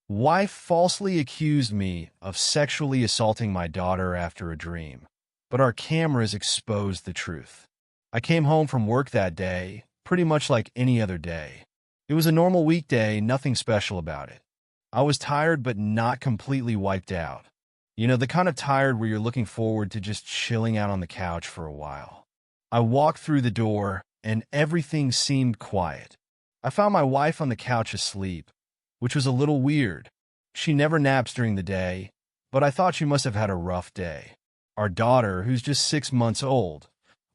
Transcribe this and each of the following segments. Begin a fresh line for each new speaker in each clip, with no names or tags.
Wife falsely accused me of sexually assaulting my daughter after a dream, but our cameras exposed the truth. I came home from work that day, pretty much like any other day. It was a normal weekday, nothing special about it. I was tired but not completely wiped out. You know, the kind of tired where you're looking forward to just chilling out on the couch for a while. I walked through the door, and everything seemed quiet. I found my wife on the couch asleep, which was a little weird. She never naps during the day, but I thought she must have had a rough day. Our daughter, who's just 6 months old,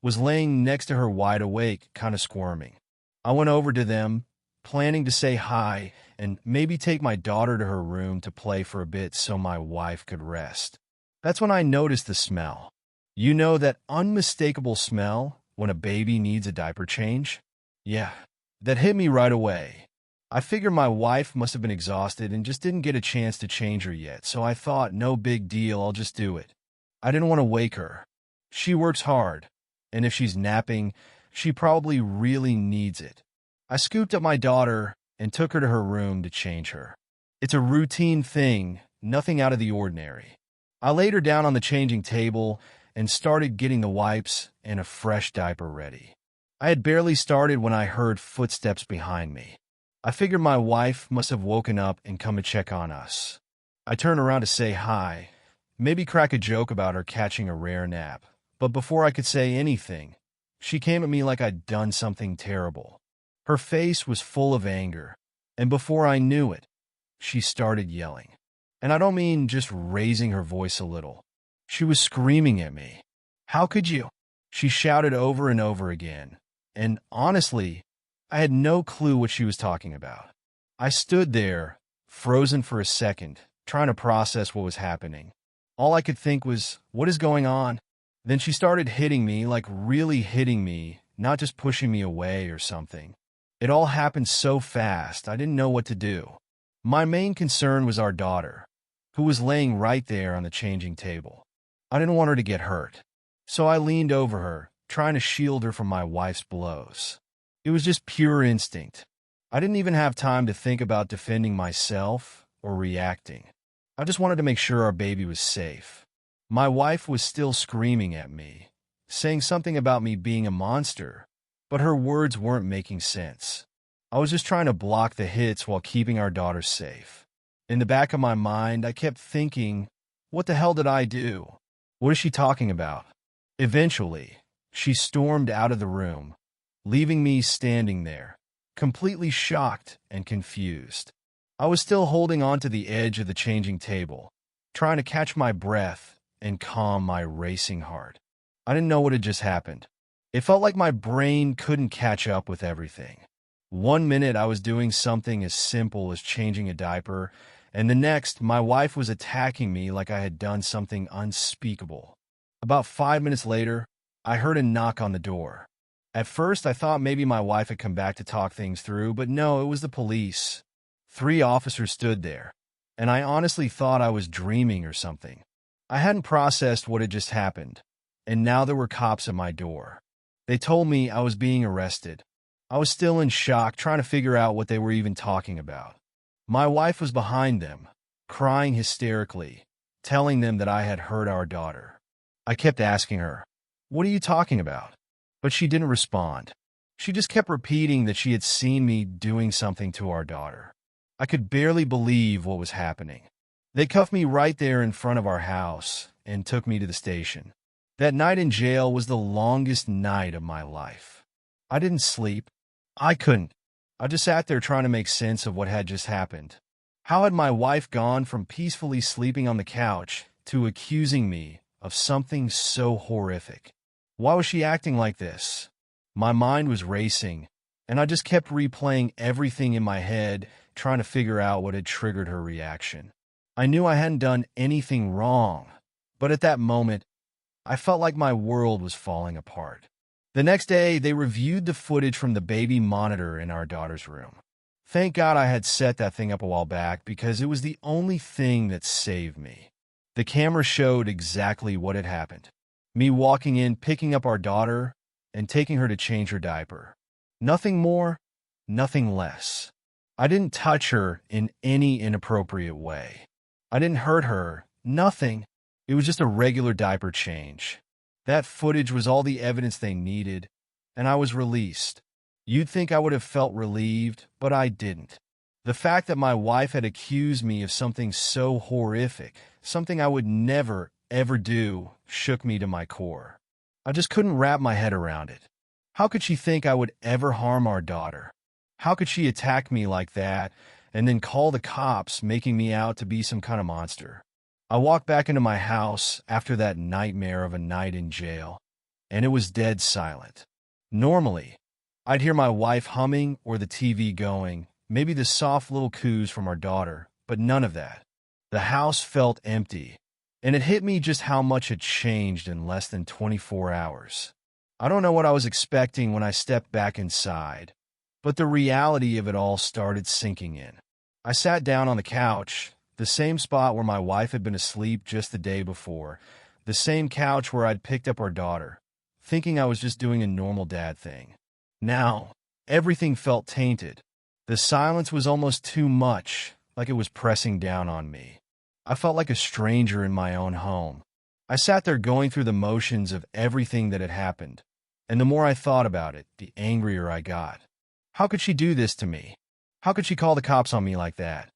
was laying next to her wide awake, kind of squirming. I went over to them, planning to say hi and maybe take my daughter to her room to play for a bit so my wife could rest. That's when I noticed the smell. You know that unmistakable smell when a baby needs a diaper change? Yeah, that hit me right away. I figured my wife must have been exhausted and just didn't get a chance to change her yet, so I thought, no big deal, I'll just do it. I didn't want to wake her. She works hard, and if she's napping, she probably really needs it. I scooped up my daughter and took her to her room to change her. It's a routine thing, nothing out of the ordinary. I laid her down on the changing table and started getting the wipes and a fresh diaper ready. I had barely started when I heard footsteps behind me. I figured my wife must have woken up and come to check on us. I turned around to say hi, maybe crack a joke about her catching a rare nap. But before I could say anything, she came at me like I'd done something terrible. Her face was full of anger, and before I knew it, she started yelling. And I don't mean just raising her voice a little. She was screaming at me. "How could you?" She shouted over and over again, and honestly, I had no clue what she was talking about. I stood there, frozen for a second, trying to process what was happening. All I could think was, what is going on? Then she started hitting me, like really hitting me, not just pushing me away or something. It all happened so fast, I didn't know what to do. My main concern was our daughter, who was laying right there on the changing table. I didn't want her to get hurt, so I leaned over her, trying to shield her from my wife's blows. It was just pure instinct. I didn't even have time to think about defending myself or reacting. I just wanted to make sure our baby was safe. My wife was still screaming at me, saying something about me being a monster, but her words weren't making sense. I was just trying to block the hits while keeping our daughter safe. In the back of my mind, I kept thinking, what the hell did I do? What is she talking about? Eventually, she stormed out of the room, leaving me standing there, completely shocked and confused. I was still holding on to the edge of the changing table, trying to catch my breath and calm my racing heart. I didn't know what had just happened. It felt like my brain couldn't catch up with everything. One minute I was doing something as simple as changing a diaper, and the next my wife was attacking me like I had done something unspeakable. About 5 minutes later, I heard a knock on the door. At first I thought maybe my wife had come back to talk things through, but no, it was the police. 3 officers stood there, and I honestly thought I was dreaming or something. I hadn't processed what had just happened, and now there were cops at my door. They told me I was being arrested. I was still in shock, trying to figure out what they were even talking about. My wife was behind them, crying hysterically, telling them that I had hurt our daughter. I kept asking her, "What are you talking about?" But she didn't respond. She just kept repeating that she had seen me doing something to our daughter. I could barely believe what was happening. They cuffed me right there in front of our house and took me to the station. That night in jail was the longest night of my life. I didn't sleep. I couldn't. I just sat there trying to make sense of what had just happened. How had my wife gone from peacefully sleeping on the couch to accusing me of something so horrific? Why was she acting like this? My mind was racing, and I just kept replaying everything in my head, trying to figure out what had triggered her reaction. I knew I hadn't done anything wrong, but at that moment, I felt like my world was falling apart. The next day, they reviewed the footage from the baby monitor in our daughter's room. Thank God I had set that thing up a while back because it was the only thing that saved me. The camera showed exactly what had happened. Me walking in, picking up our daughter, and taking her to change her diaper. Nothing more, nothing less. I didn't touch her in any inappropriate way. I didn't hurt her. Nothing. It was just a regular diaper change. That footage was all the evidence they needed, and I was released. You'd think I would have felt relieved, but I didn't. The fact that my wife had accused me of something so horrific, something I would never, ever do, shook me to my core. I just couldn't wrap my head around it. How could she think I would ever harm our daughter? How could she attack me like that and then call the cops, making me out to be some kind of monster? I walked back into my house after that nightmare of a night in jail, and it was dead silent. Normally, I'd hear my wife humming or the TV going, maybe the soft little coos from our daughter, but none of that. The house felt empty, and it hit me just how much had changed in less than 24 hours. I don't know what I was expecting when I stepped back inside, but the reality of it all started sinking in. I sat down on the couch, the same spot where my wife had been asleep just the day before, the same couch where I'd picked up our daughter, thinking I was just doing a normal dad thing. Now, everything felt tainted. The silence was almost too much, like it was pressing down on me. I felt like a stranger in my own home. I sat there going through the motions of everything that had happened, and the more I thought about it, the angrier I got. How could she do this to me? How could she call the cops on me like that?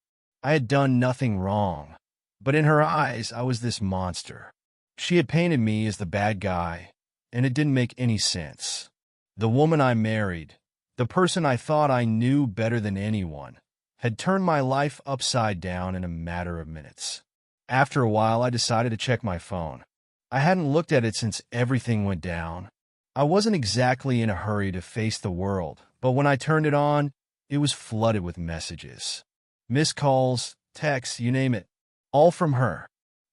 I had done nothing wrong, but in her eyes, I was this monster. She had painted me as the bad guy, and it didn't make any sense. The woman I married, the person I thought I knew better than anyone, had turned my life upside down in a matter of minutes. After a while, I decided to check my phone. I hadn't looked at it since everything went down. I wasn't exactly in a hurry to face the world, but when I turned it on, it was flooded with messages. Missed calls, texts, you name it, all from her.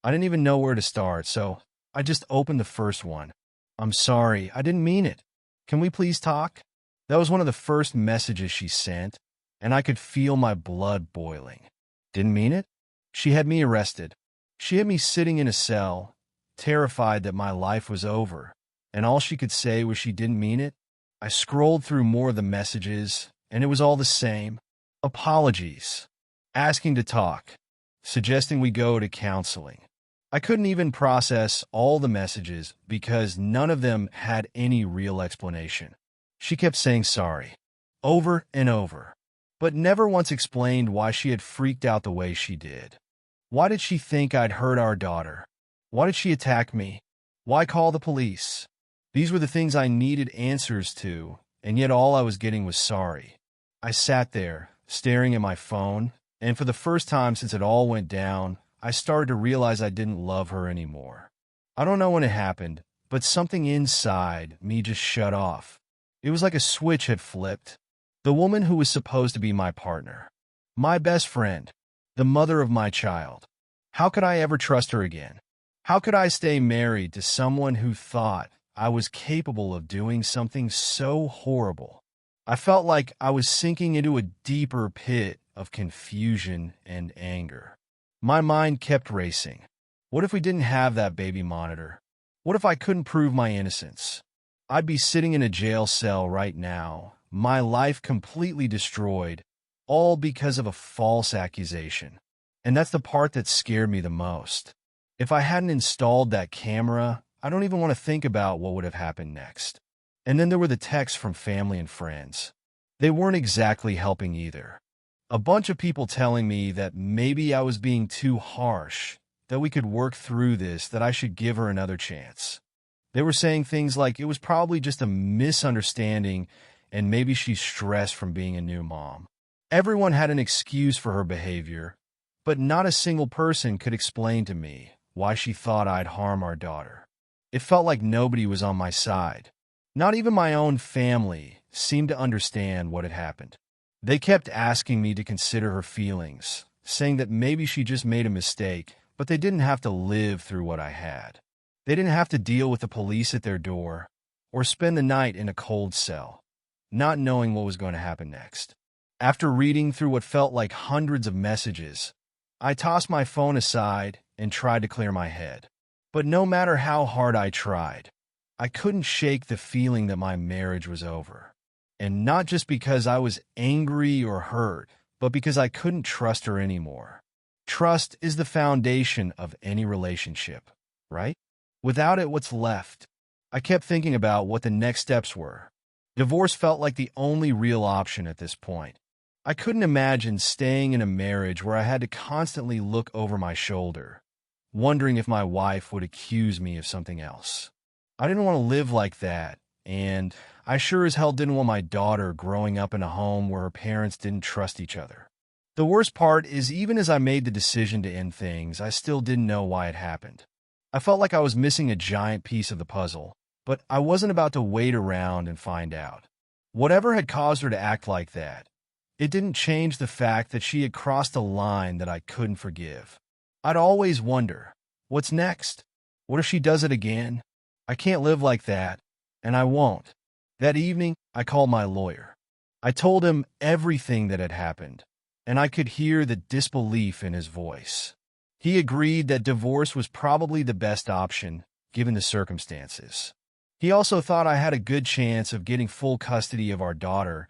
I didn't even know where to start, so I just opened the first one. "I'm sorry, I didn't mean it. Can we please talk?" That was one of the first messages she sent, and I could feel my blood boiling. Didn't mean it? She had me arrested. She had me sitting in a cell, terrified that my life was over, and all she could say was she didn't mean it. I scrolled through more of the messages, and it was all the same. Apologies. Asking to talk. Suggesting we go to counseling. I couldn't even process all the messages because none of them had any real explanation. She kept saying sorry, over and over, but never once explained why she had freaked out the way she did. Why did she think I'd hurt our daughter? Why did she attack me? Why call the police? These were the things I needed answers to, and yet all I was getting was sorry. I sat there, staring at my phone, and for the first time since it all went down, I started to realize I didn't love her anymore. I don't know when it happened, but something inside me just shut off. It was like a switch had flipped. The woman who was supposed to be my partner, my best friend, the mother of my child. How could I ever trust her again? How could I stay married to someone who thought I was capable of doing something so horrible? I felt like I was sinking into a deeper pit of confusion and anger. My mind kept racing. What if we didn't have that baby monitor? What if I couldn't prove my innocence? I'd be sitting in a jail cell right now, my life completely destroyed, all because of a false accusation. And that's the part that scared me the most. If I hadn't installed that camera, I don't even want to think about what would have happened next. And then there were the texts from family and friends. They weren't exactly helping either. A bunch of people telling me that maybe I was being too harsh, that we could work through this, that I should give her another chance. They were saying things like it was probably just a misunderstanding and maybe she's stressed from being a new mom. Everyone had an excuse for her behavior, but not a single person could explain to me why she thought I'd harm our daughter. It felt like nobody was on my side. Not even my own family seemed to understand what had happened. They kept asking me to consider her feelings, saying that maybe she just made a mistake, but they didn't have to live through what I had. They didn't have to deal with the police at their door or spend the night in a cold cell, not knowing what was going to happen next. After reading through what felt like hundreds of messages, I tossed my phone aside and tried to clear my head. But no matter how hard I tried, I couldn't shake the feeling that my marriage was over. And not just because I was angry or hurt, but because I couldn't trust her anymore. Trust is the foundation of any relationship, right? Without it, what's left? I kept thinking about what the next steps were. Divorce felt like the only real option at this point. I couldn't imagine staying in a marriage where I had to constantly look over my shoulder, wondering if my wife would accuse me of something else. I didn't want to live like that, and I sure as hell didn't want my daughter growing up in a home where her parents didn't trust each other. The worst part is, even as I made the decision to end things, I still didn't know why it happened. I felt like I was missing a giant piece of the puzzle, but I wasn't about to wait around and find out. Whatever had caused her to act like that, it didn't change the fact that she had crossed a line that I couldn't forgive. I'd always wonder, what's next? What if she does it again? I can't live like that, and I won't. That evening, I called my lawyer. I told him everything that had happened, and I could hear the disbelief in his voice. He agreed that divorce was probably the best option, given the circumstances. He also thought I had a good chance of getting full custody of our daughter,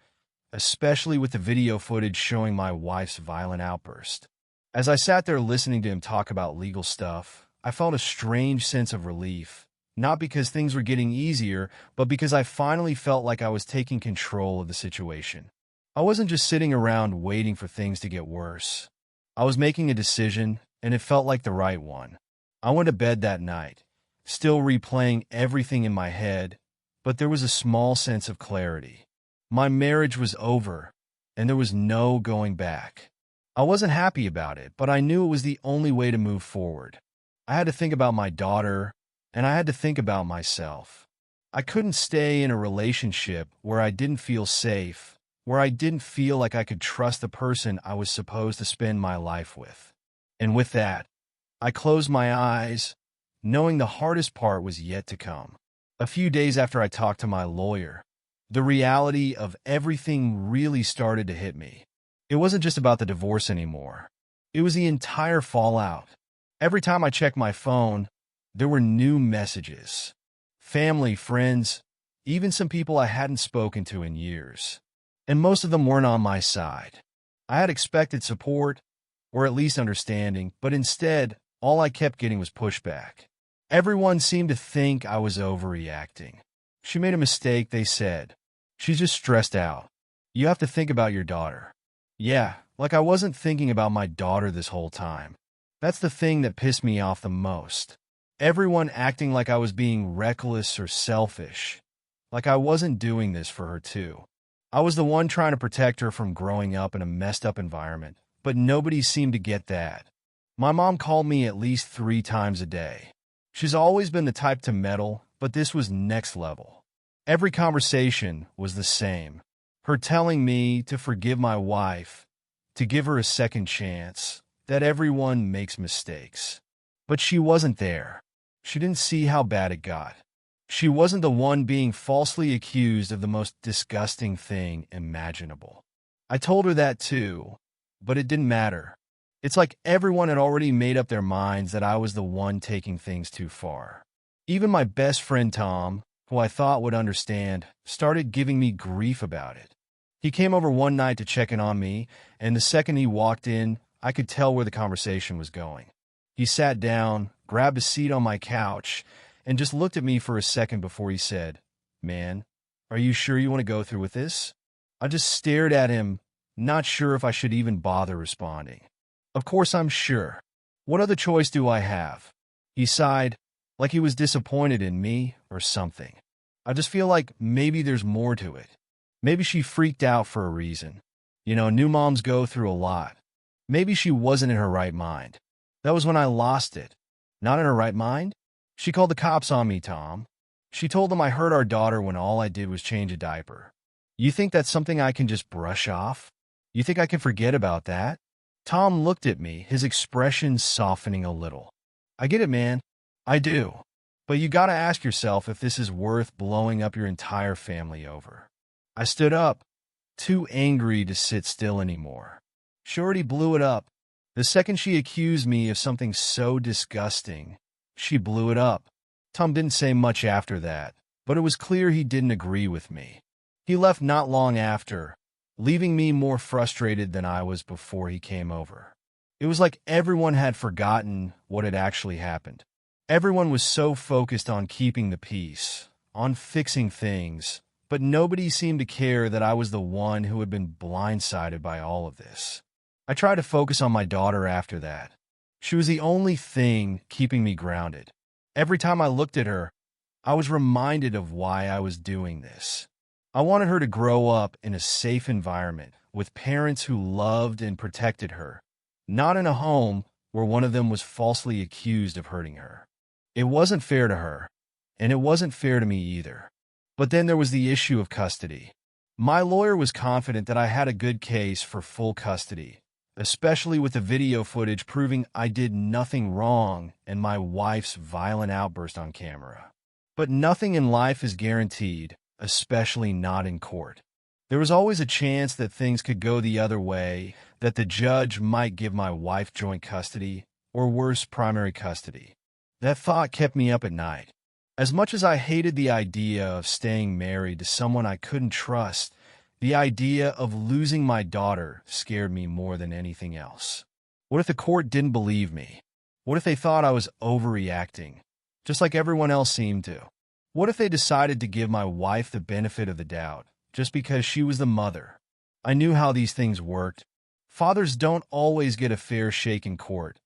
especially with the video footage showing my wife's violent outburst. As I sat there listening to him talk about legal stuff, I felt a strange sense of relief, not because things were getting easier, but because I finally felt like I was taking control of the situation. I wasn't just sitting around waiting for things to get worse. I was making a decision, and it felt like the right one. I went to bed that night, still replaying everything in my head, but there was a small sense of clarity. My marriage was over, and there was no going back. I wasn't happy about it, but I knew it was the only way to move forward. I had to think about my daughter, and I had to think about myself. I couldn't stay in a relationship where I didn't feel safe, where I didn't feel like I could trust the person I was supposed to spend my life with. And with that, I closed my eyes, knowing the hardest part was yet to come. A few days after I talked to my lawyer, the reality of everything really started to hit me. It wasn't just about the divorce anymore. It was the entire fallout. Every time I checked my phone, there were new messages. Family, friends, even some people I hadn't spoken to in years. And most of them weren't on my side. I had expected support, or at least understanding, but instead, all I kept getting was pushback. Everyone seemed to think I was overreacting. She made a mistake, they said. She's just stressed out. You have to think about your daughter. Yeah, like I wasn't thinking about my daughter this whole time. That's the thing that pissed me off the most. Everyone acting like I was being reckless or selfish, like I wasn't doing this for her too. I was the one trying to protect her from growing up in a messed up environment, but nobody seemed to get that. My mom called me at least 3 times a day. She's always been the type to meddle, but this was next level. Every conversation was the same. Her telling me to forgive my wife, to give her a second chance, that everyone makes mistakes. But she wasn't there. She didn't see how bad it got. She wasn't the one being falsely accused of the most disgusting thing imaginable. I told her that too, but it didn't matter. It's like everyone had already made up their minds that I was the one taking things too far. Even my best friend Tom, who I thought would understand, started giving me grief about it. He came over one night to check in on me, and the second he walked in, I could tell where the conversation was going. He sat down, grabbed a seat on my couch, and just looked at me for a second before he said, "Man, are you sure you want to go through with this?" I just stared at him, not sure if I should even bother responding. Of course I'm sure. What other choice do I have? He sighed, like he was disappointed in me or something. I just feel like maybe there's more to it. Maybe she freaked out for a reason. You know, new moms go through a lot. Maybe she wasn't in her right mind. That was when I lost it. Not in her right mind? She called the cops on me, Tom. She told them I hurt our daughter when all I did was change a diaper. You think that's something I can just brush off? You think I can forget about that? Tom looked at me, his expression softening a little. I get it, man. I do. But you gotta ask yourself if this is worth blowing up your entire family over. I stood up, too angry to sit still anymore. She already blew it up. The second she accused me of something so disgusting, she blew it up. Tom didn't say much after that, but it was clear he didn't agree with me. He left not long after, leaving me more frustrated than I was before he came over. It was like everyone had forgotten what had actually happened. Everyone was so focused on keeping the peace, on fixing things, but nobody seemed to care that I was the one who had been blindsided by all of this. I tried to focus on my daughter after that. She was the only thing keeping me grounded. Every time I looked at her, I was reminded of why I was doing this. I wanted her to grow up in a safe environment with parents who loved and protected her, not in a home where one of them was falsely accused of hurting her. It wasn't fair to her, and it wasn't fair to me either. But then there was the issue of custody. My lawyer was confident that I had a good case for full custody, especially with the video footage proving I did nothing wrong and my wife's violent outburst on camera. But nothing in life is guaranteed, especially not in court. There was always a chance that things could go the other way, that the judge might give my wife joint custody, or worse, primary custody. That thought kept me up at night. As much as I hated the idea of staying married to someone I couldn't trust, the idea of losing my daughter scared me more than anything else. What if the court didn't believe me? What if they thought I was overreacting, just like everyone else seemed to? What if they decided to give my wife the benefit of the doubt, just because she was the mother? I knew how these things worked. Fathers don't always get a fair shake in court,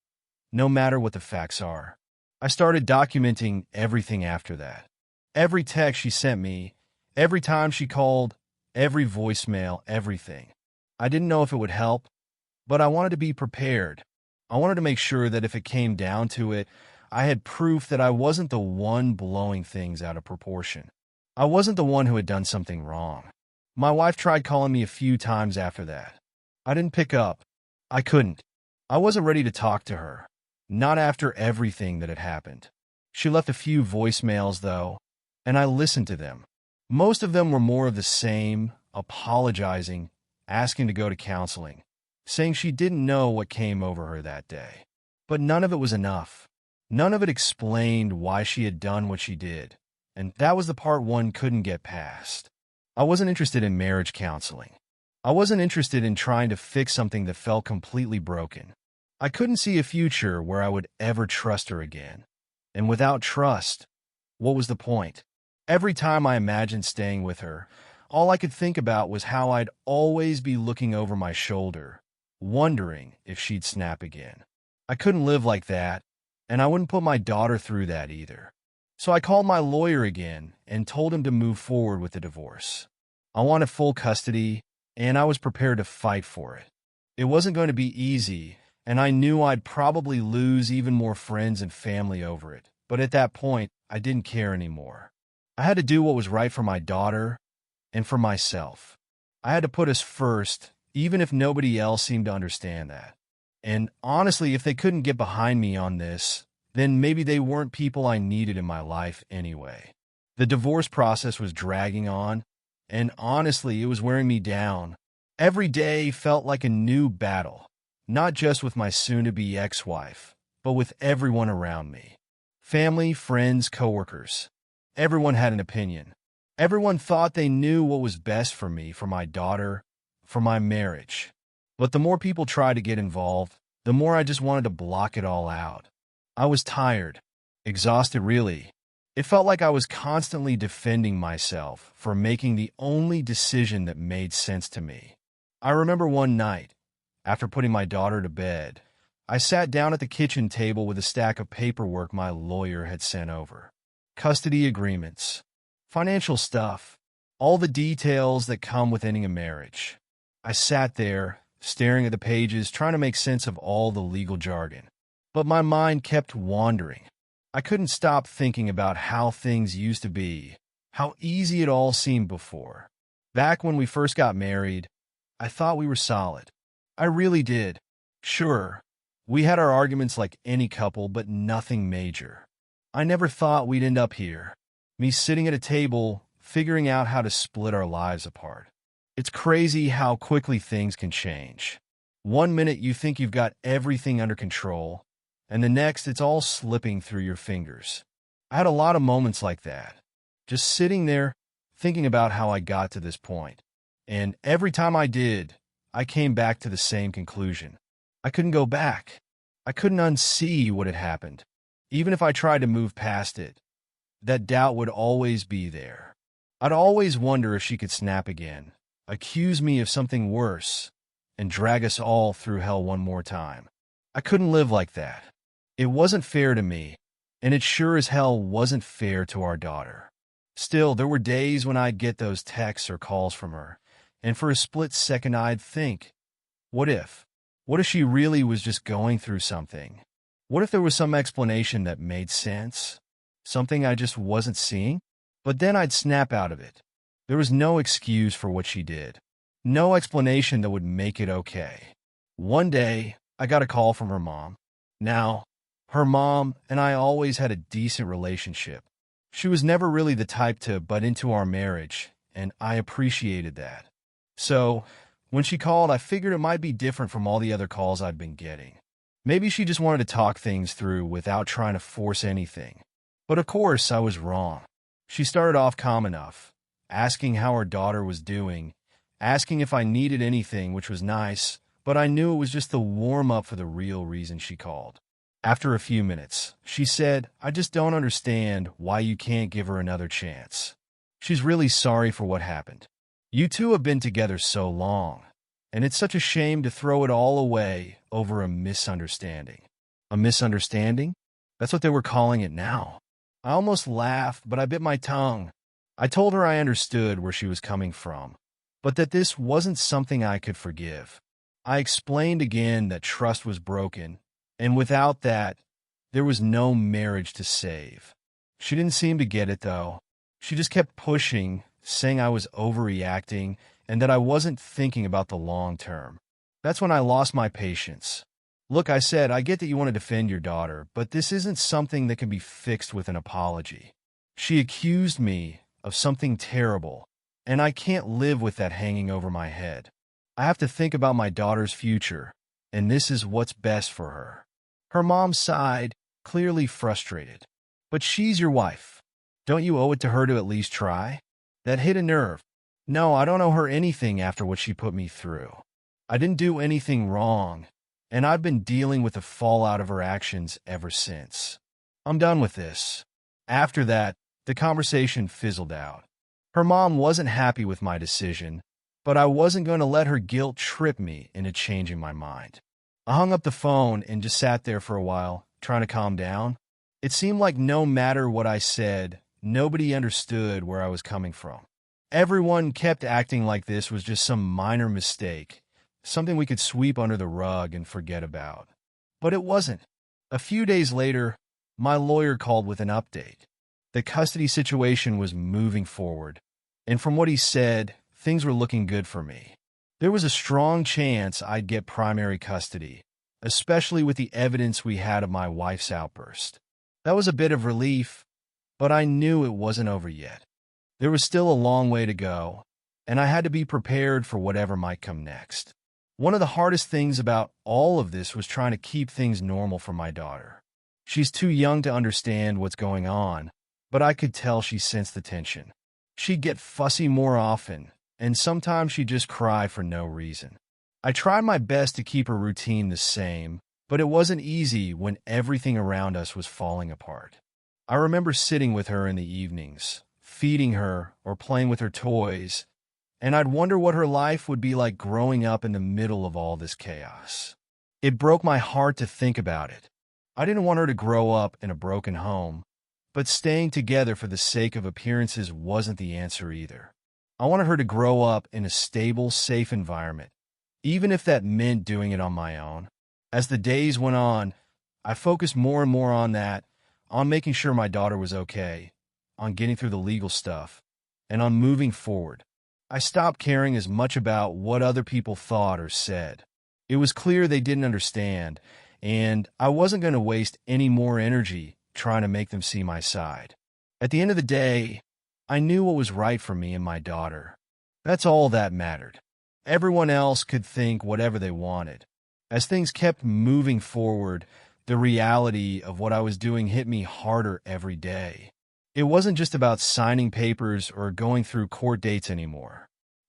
no matter what the facts are. I started documenting everything after that. Every text she sent me, every time she called, every voicemail, everything. I didn't know if it would help, but I wanted to be prepared. I wanted to make sure that if it came down to it, I had proof that I wasn't the one blowing things out of proportion. I wasn't the one who had done something wrong. My wife tried calling me a few times after that. I didn't pick up. I couldn't. I wasn't ready to talk to her. Not after everything that had happened. She left a few voicemails, though, and I listened to them. Most of them were more of the same, apologizing, asking to go to counseling, saying she didn't know what came over her that day. But none of it was enough. None of it explained why she had done what she did, and that was the part one couldn't get past. I wasn't interested in marriage counseling. I wasn't interested in trying to fix something that felt completely broken. I couldn't see a future where I would ever trust her again. And without trust, what was the point? Every time I imagined staying with her, all I could think about was how I'd always be looking over my shoulder, wondering if she'd snap again. I couldn't live like that, and I wouldn't put my daughter through that either. So I called my lawyer again and told him to move forward with the divorce. I wanted full custody, and I was prepared to fight for it. It wasn't going to be easy, and I knew I'd probably lose even more friends and family over it. But at that point, I didn't care anymore. I had to do what was right for my daughter and for myself. I had to put us first, even if nobody else seemed to understand that. And honestly, if they couldn't get behind me on this, then maybe they weren't people I needed in my life anyway. The divorce process was dragging on, and honestly, it was wearing me down. Every day felt like a new battle. Not just with my soon-to-be ex-wife, but with everyone around me. Family, friends, coworkers. Everyone had an opinion. Everyone thought they knew what was best for me, for my daughter, for my marriage. But the more people tried to get involved, the more I just wanted to block it all out. I was tired, exhausted really. It felt like I was constantly defending myself for making the only decision that made sense to me. I remember one night, after putting my daughter to bed, I sat down at the kitchen table with a stack of paperwork my lawyer had sent over. Custody agreements, financial stuff, all the details that come with ending a marriage. I sat there, staring at the pages, trying to make sense of all the legal jargon. But my mind kept wandering. I couldn't stop thinking about how things used to be, how easy it all seemed before. Back when we first got married, I thought we were solid. I really did. Sure, we had our arguments like any couple, but nothing major. I never thought we'd end up here, me sitting at a table, figuring out how to split our lives apart. It's crazy how quickly things can change. One minute you think you've got everything under control, and the next it's all slipping through your fingers. I had a lot of moments like that, just sitting there, thinking about how I got to this point. And every time I did, I came back to the same conclusion. I couldn't go back. I couldn't unsee what had happened. Even if I tried to move past it, that doubt would always be there. I'd always wonder if she could snap again, accuse me of something worse, and drag us all through hell one more time. I couldn't live like that. It wasn't fair to me, and it sure as hell wasn't fair to our daughter. Still, there were days when I'd get those texts or calls from her, and for a split second I'd think, what if? What if she really was just going through something? What if there was some explanation that made sense? Something I just wasn't seeing? But then I'd snap out of it. There was no excuse for what she did. No explanation that would make it okay. One day, I got a call from her mom. Now, her mom and I always had a decent relationship. She was never really the type to butt into our marriage, and I appreciated that. So, when she called, I figured it might be different from all the other calls I'd been getting. Maybe she just wanted to talk things through without trying to force anything. But of course, I was wrong. She started off calm enough, asking how her daughter was doing, asking if I needed anything, which was nice, but I knew it was just the warm-up for the real reason she called. After a few minutes, she said, "I just don't understand why you can't give her another chance. She's really sorry for what happened. You two have been together so long, and it's such a shame to throw it all away over a misunderstanding." A misunderstanding? That's what they were calling it now. I almost laughed, but I bit my tongue. I told her I understood where she was coming from, but that this wasn't something I could forgive. I explained again that trust was broken, and without that, there was no marriage to save. She didn't seem to get it, though. She just kept pushing, saying I was overreacting and that I wasn't thinking about the long term. That's when I lost my patience. "Look," I said, "I get that you want to defend your daughter, but this isn't something that can be fixed with an apology. She accused me of something terrible, and I can't live with that hanging over my head. I have to think about my daughter's future, and this is what's best for her." Her mom sighed, clearly frustrated. "But she's your wife. Don't you owe it to her to at least try?" That hit a nerve. No, I don't owe her anything after what she put me through. I didn't do anything wrong, and I've been dealing with the fallout of her actions ever since. I'm done with this. After that, the conversation fizzled out. Her mom wasn't happy with my decision, but I wasn't going to let her guilt trip me into changing my mind. I hung up the phone and just sat there for a while, trying to calm down. It seemed like no matter what I said, nobody understood where I was coming from. Everyone kept acting like this was just some minor mistake, something we could sweep under the rug and forget about. But it wasn't. A few days later, my lawyer called with an update. The custody situation was moving forward, and from what he said, things were looking good for me. There was a strong chance I'd get primary custody, especially with the evidence we had of my wife's outburst. That was a bit of relief, but I knew it wasn't over yet. There was still a long way to go, and I had to be prepared for whatever might come next. One of the hardest things about all of this was trying to keep things normal for my daughter. She's too young to understand what's going on, but I could tell she sensed the tension. She'd get fussy more often, and sometimes she'd just cry for no reason. I tried my best to keep her routine the same, but it wasn't easy when everything around us was falling apart. I remember sitting with her in the evenings, feeding her or playing with her toys, and I'd wonder what her life would be like growing up in the middle of all this chaos. It broke my heart to think about it. I didn't want her to grow up in a broken home, but staying together for the sake of appearances wasn't the answer either. I wanted her to grow up in a stable, safe environment, even if that meant doing it on my own. As the days went on, I focused more and more on that, on making sure my daughter was okay, on getting through the legal stuff, and on moving forward. I stopped caring as much about what other people thought or said. It was clear they didn't understand, and I wasn't going to waste any more energy trying to make them see my side. At the end of the day, I knew what was right for me and my daughter. That's all that mattered. Everyone else could think whatever they wanted. As things kept moving forward, the reality of what I was doing hit me harder every day. It wasn't just about signing papers or going through court dates anymore.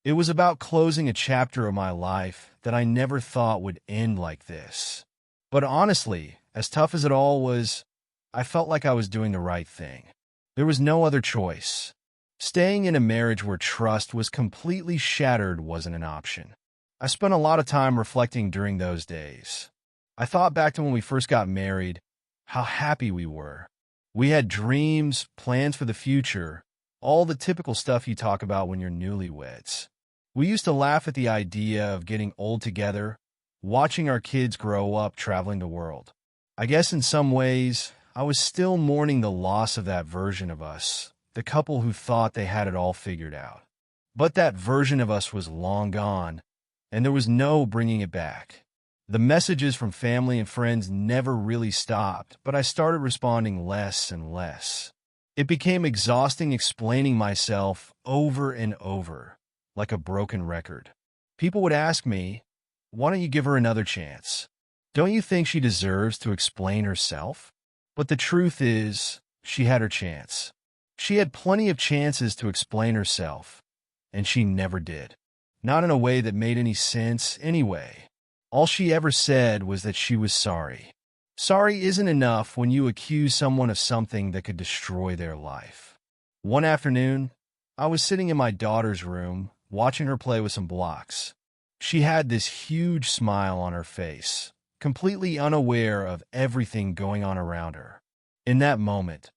It was about closing a chapter of my life that I never thought would end like this. But honestly, as tough as it all was, I felt like I was doing the right thing. There was no other choice. Staying in a marriage where trust was completely shattered wasn't an option. I spent a lot of time reflecting during those days. I thought back to when we first got married, how happy we were. We had dreams, plans for the future, all the typical stuff you talk about when you're newlyweds. We used to laugh at the idea of getting old together, watching our kids grow up traveling the world. I guess in some ways, I was still mourning the loss of that version of us, the couple who thought they had it all figured out. But that version of us was long gone, and there was no bringing it back. The messages from family and friends never really stopped, but I started responding less and less. It became exhausting explaining myself over and over, like a broken record. People would ask me, "Why don't you give her another chance? Don't you think she deserves to explain herself?" But the truth is, she had her chance. She had plenty of chances to explain herself, and she never did. Not in a way that made any sense anyway. All she ever said was that she was sorry. Sorry isn't enough when you accuse someone of something that could destroy their life. One afternoon, I was sitting in my daughter's room, watching her play with some blocks. She had this huge smile on her face, completely unaware of everything going on around her. In that moment,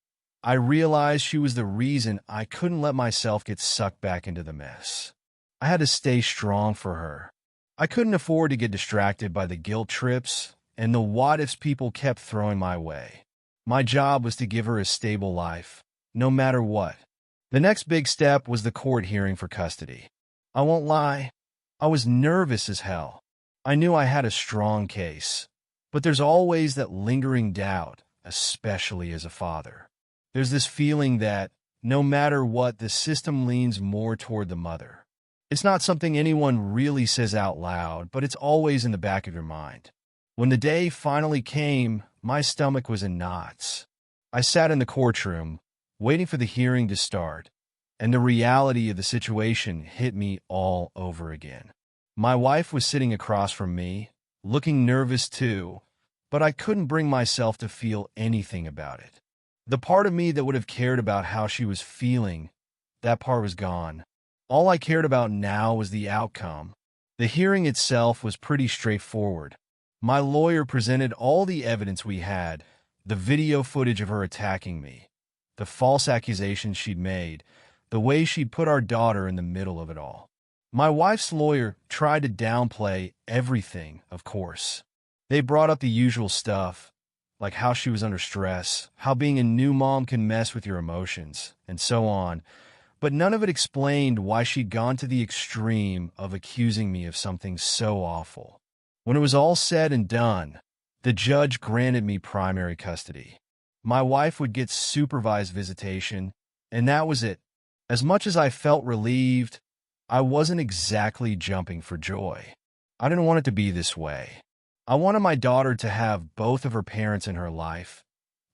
I realized she was the reason I couldn't let myself get sucked back into the mess. I had to stay strong for her. I couldn't afford to get distracted by the guilt trips and the what-ifs people kept throwing my way. My job was to give her a stable life, no matter what. The next big step was the court hearing for custody. I won't lie, I was nervous as hell. I knew I had a strong case, but there's always that lingering doubt, especially as a father. There's this feeling that, no matter what, the system leans more toward the mother. It's not something anyone really says out loud, but it's always in the back of your mind. When the day finally came, my stomach was in knots. I sat in the courtroom, waiting for the hearing to start, and the reality of the situation hit me all over again. My wife was sitting across from me, looking nervous too, but I couldn't bring myself to feel anything about it. The part of me that would have cared about how she was feeling, that part was gone. All I cared about now was the outcome. The hearing itself was pretty straightforward. My lawyer presented all the evidence we had, the video footage of her attacking me, the false accusations she'd made, the way she'd put our daughter in the middle of it all. My wife's lawyer tried to downplay everything, of course. They brought up the usual stuff, like how she was under stress, how being a new mom can mess with your emotions, and so on. But none of it explained why she'd gone to the extreme of accusing me of something so awful. When it was all said and done, the judge granted me primary custody. My wife would get supervised visitation, and that was it. As much as I felt relieved, I wasn't exactly jumping for joy. I didn't want it to be this way. I wanted my daughter to have both of her parents in her life,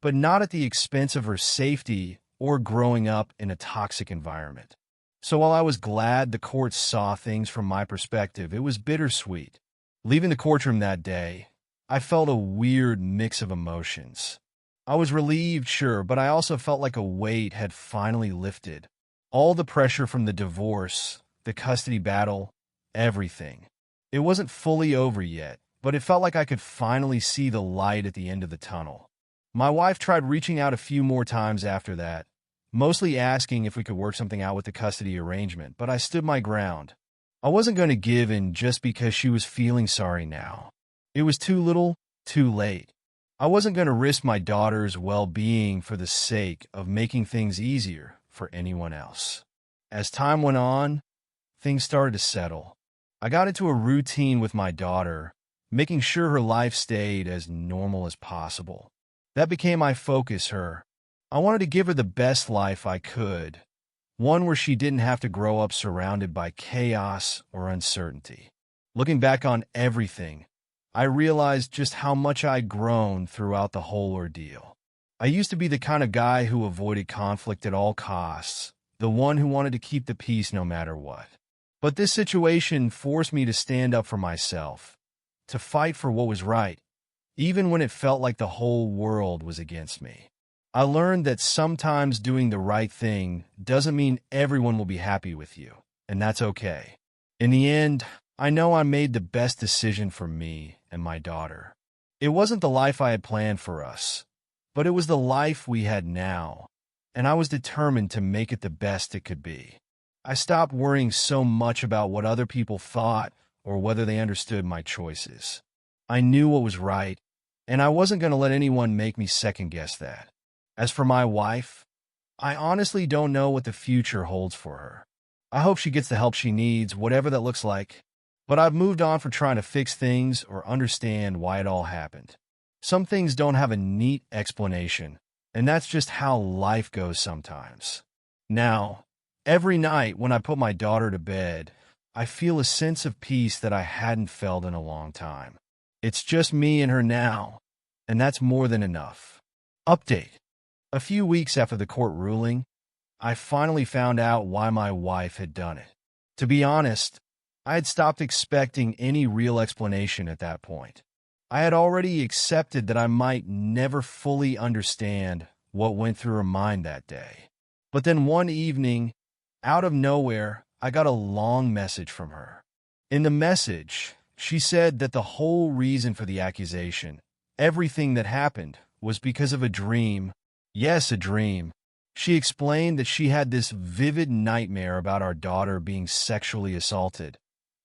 but not at the expense of her safety or growing up in a toxic environment. So while I was glad the court saw things from my perspective, it was bittersweet. Leaving the courtroom that day, I felt a weird mix of emotions. I was relieved, sure, but I also felt like a weight had finally lifted. All the pressure from the divorce, the custody battle, everything. It wasn't fully over yet, but it felt like I could finally see the light at the end of the tunnel. My wife tried reaching out a few more times after that, mostly asking if we could work something out with the custody arrangement, but I stood my ground. I wasn't going to give in just because she was feeling sorry now. It was too little, too late. I wasn't going to risk my daughter's well-being for the sake of making things easier for anyone else. As time went on, things started to settle. I got into a routine with my daughter, making sure her life stayed as normal as possible. That became my focus, her. I wanted to give her the best life I could, one where she didn't have to grow up surrounded by chaos or uncertainty. Looking back on everything, I realized just how much I'd grown throughout the whole ordeal. I used to be the kind of guy who avoided conflict at all costs, the one who wanted to keep the peace no matter what. But this situation forced me to stand up for myself, to fight for what was right, even when it felt like the whole world was against me. I learned that sometimes doing the right thing doesn't mean everyone will be happy with you, and that's okay. In the end, I know I made the best decision for me and my daughter. It wasn't the life I had planned for us, but it was the life we had now, and I was determined to make it the best it could be. I stopped worrying so much about what other people thought or whether they understood my choices. I knew what was right, and I wasn't going to let anyone make me second-guess that. As for my wife, I honestly don't know what the future holds for her. I hope she gets the help she needs, whatever that looks like. But I've moved on from trying to fix things or understand why it all happened. Some things don't have a neat explanation, and that's just how life goes sometimes. Now, every night when I put my daughter to bed, I feel a sense of peace that I hadn't felt in a long time. It's just me and her now, and that's more than enough. Update. A few weeks after the court ruling, I finally found out why my wife had done it. To be honest, I had stopped expecting any real explanation at that point. I had already accepted that I might never fully understand what went through her mind that day. But then one evening, out of nowhere, I got a long message from her. In the message, she said that the whole reason for the accusation, everything that happened, was because of a dream. Yes, a dream. She explained that she had this vivid nightmare about our daughter being sexually assaulted.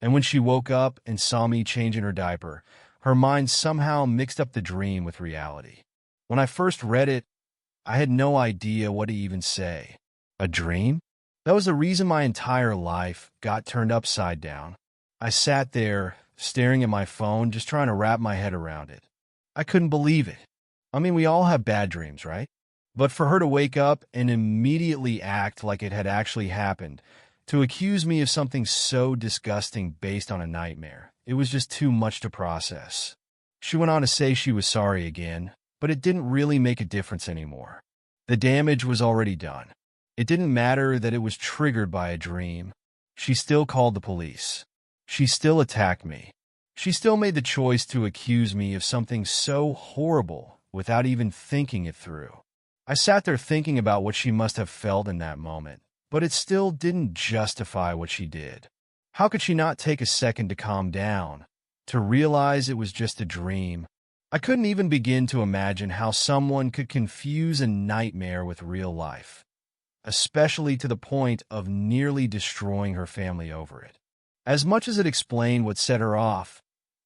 And when she woke up and saw me changing her diaper, her mind somehow mixed up the dream with reality. When I first read it, I had no idea what to even say. A dream? That was the reason my entire life got turned upside down. I sat there, staring at my phone, just trying to wrap my head around it. I couldn't believe it. I mean, we all have bad dreams, right? But for her to wake up and immediately act like it had actually happened, to accuse me of something so disgusting based on a nightmare, it was just too much to process. She went on to say she was sorry again, but it didn't really make a difference anymore. The damage was already done. It didn't matter that it was triggered by a dream. She still called the police. She still attacked me. She still made the choice to accuse me of something so horrible without even thinking it through. I sat there thinking about what she must have felt in that moment, but it still didn't justify what she did. How could she not take a second to calm down, to realize it was just a dream? I couldn't even begin to imagine how someone could confuse a nightmare with real life, especially to the point of nearly destroying her family over it. As much as it explained what set her off,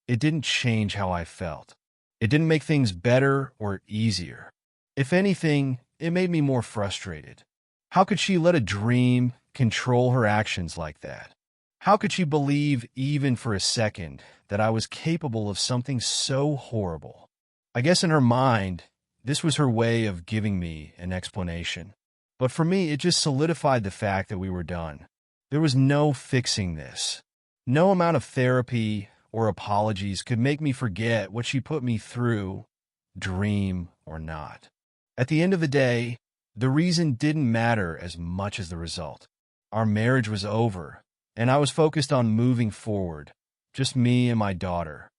it didn't change how I felt. It didn't make things better or easier. If anything, it made me more frustrated. How could she let a dream control her actions like that? How could she believe, even for a second, that I was capable of something so horrible? I guess in her mind, this was her way of giving me an explanation. But for me, it just solidified the fact that we were done. There was no fixing this. No amount of therapy or apologies could make me forget what she put me through, dream or not. At the end of the day, the reason didn't matter as much as the result. Our marriage was over, and I was focused on moving forward, just me and my daughter.